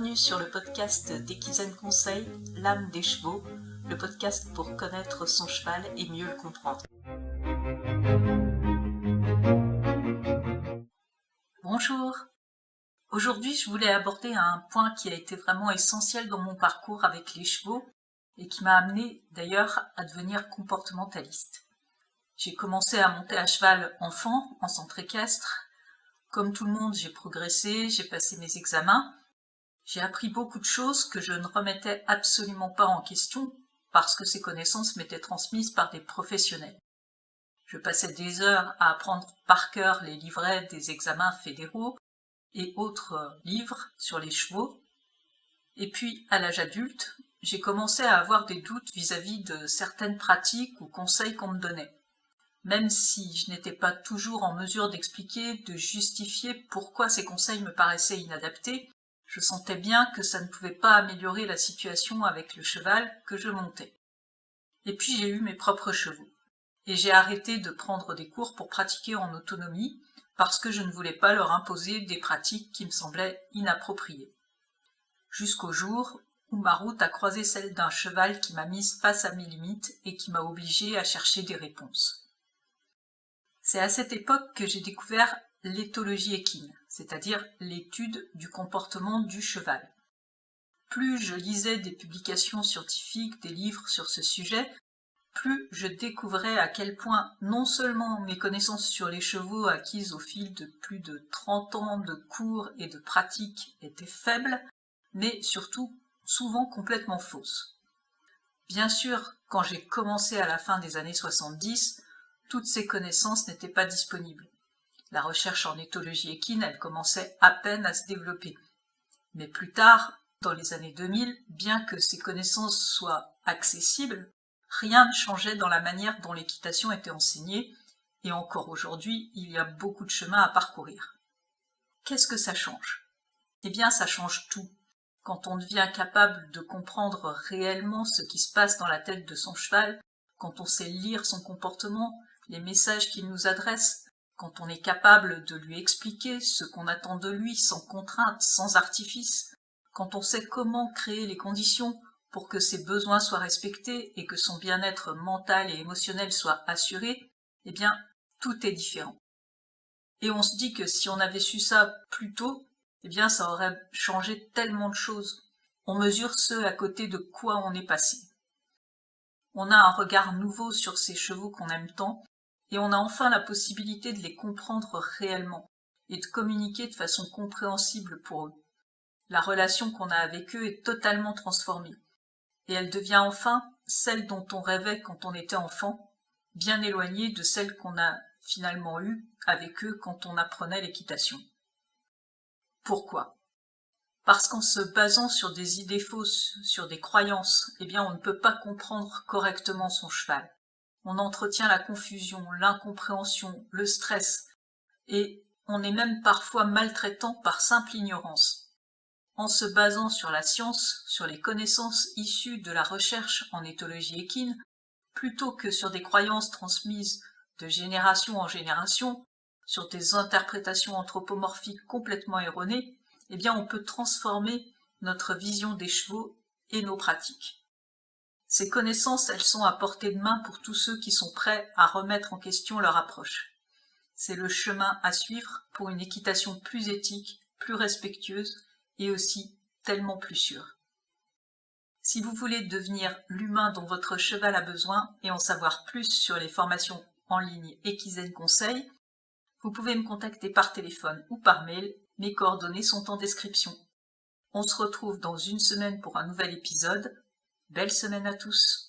bienvenue sur le podcast d'Equizen Conseil, l'âme des chevaux, le podcast pour connaître son cheval et mieux le comprendre. Bonjour. Aujourd'hui, je voulais aborder un point qui a été vraiment essentiel dans mon parcours avec les chevaux et qui m'a amené d'ailleurs à devenir comportementaliste. J'ai commencé à monter à cheval enfant, en centre équestre. Comme tout le monde, j'ai progressé, j'ai passé mes examens. J'ai appris beaucoup de choses que je ne remettais absolument pas en question parce que ces connaissances m'étaient transmises par des professionnels. Je passais des heures à apprendre par cœur les livrets des examens fédéraux et autres livres sur les chevaux. Et puis, à l'âge adulte, j'ai commencé à avoir des doutes vis-à-vis de certaines pratiques ou conseils qu'on me donnait. Même si je n'étais pas toujours en mesure d'expliquer, de justifier pourquoi ces conseils me paraissaient inadaptés, je sentais bien que ça ne pouvait pas améliorer la situation avec le cheval que je montais. Et puis j'ai eu mes propres chevaux. Et j'ai arrêté de prendre des cours pour pratiquer en autonomie parce que je ne voulais pas leur imposer des pratiques qui me semblaient inappropriées. Jusqu'au jour où ma route a croisé celle d'un cheval qui m'a mise face à mes limites et qui m'a obligée à chercher des réponses. C'est à cette époque que j'ai découvert l'éthologie équine, c'est-à-dire l'étude du comportement du cheval. Plus je lisais des publications scientifiques, des livres sur ce sujet, plus je découvrais à quel point non seulement mes connaissances sur les chevaux acquises au fil de plus de 30 ans de cours et de pratiques étaient faibles, mais surtout souvent complètement fausses. Bien sûr, quand j'ai commencé à la fin des années 70, toutes ces connaissances n'étaient pas disponibles. La recherche en éthologie équine, elle commençait à peine à se développer. Mais plus tard, dans les années 2000, bien que ces connaissances soient accessibles, rien ne changeait dans la manière dont l'équitation était enseignée, et encore aujourd'hui, il y a beaucoup de chemin à parcourir. Qu'est-ce que ça change? Eh bien, ça change tout. Quand on devient capable de comprendre réellement ce qui se passe dans la tête de son cheval, quand on sait lire son comportement, les messages qu'il nous adresse, quand on est capable de lui expliquer ce qu'on attend de lui sans contrainte, sans artifice, quand on sait comment créer les conditions pour que ses besoins soient respectés et que son bien-être mental et émotionnel soit assuré, eh bien, tout est différent. Et on se dit que si on avait su ça plus tôt, eh bien, ça aurait changé tellement de choses. On mesure ce à côté de quoi on est passé. On a un regard nouveau sur ces chevaux qu'on aime tant, et on a enfin la possibilité de les comprendre réellement et de communiquer de façon compréhensible pour eux. La relation qu'on a avec eux est totalement transformée, et elle devient enfin celle dont on rêvait quand on était enfant, bien éloignée de celle qu'on a finalement eue avec eux quand on apprenait l'équitation. Pourquoi ? Parce qu'en se basant sur des idées fausses, sur des croyances, eh bien on ne peut pas comprendre correctement son cheval. On entretient la confusion, l'incompréhension, le stress, et on est même parfois maltraitant par simple ignorance. En se basant sur la science, sur les connaissances issues de la recherche en éthologie équine, plutôt que sur des croyances transmises de génération en génération, sur des interprétations anthropomorphiques complètement erronées, eh bien on peut transformer notre vision des chevaux et nos pratiques. Ces connaissances, elles sont à portée de main pour tous ceux qui sont prêts à remettre en question leur approche. C'est le chemin à suivre pour une équitation plus éthique, plus respectueuse et aussi tellement plus sûre. Si vous voulez devenir l'humain dont votre cheval a besoin et en savoir plus sur les formations en ligne Equizen Conseil, vous pouvez me contacter par téléphone ou par mail, mes coordonnées sont en description. On se retrouve dans une semaine pour un nouvel épisode. Belle semaine à tous!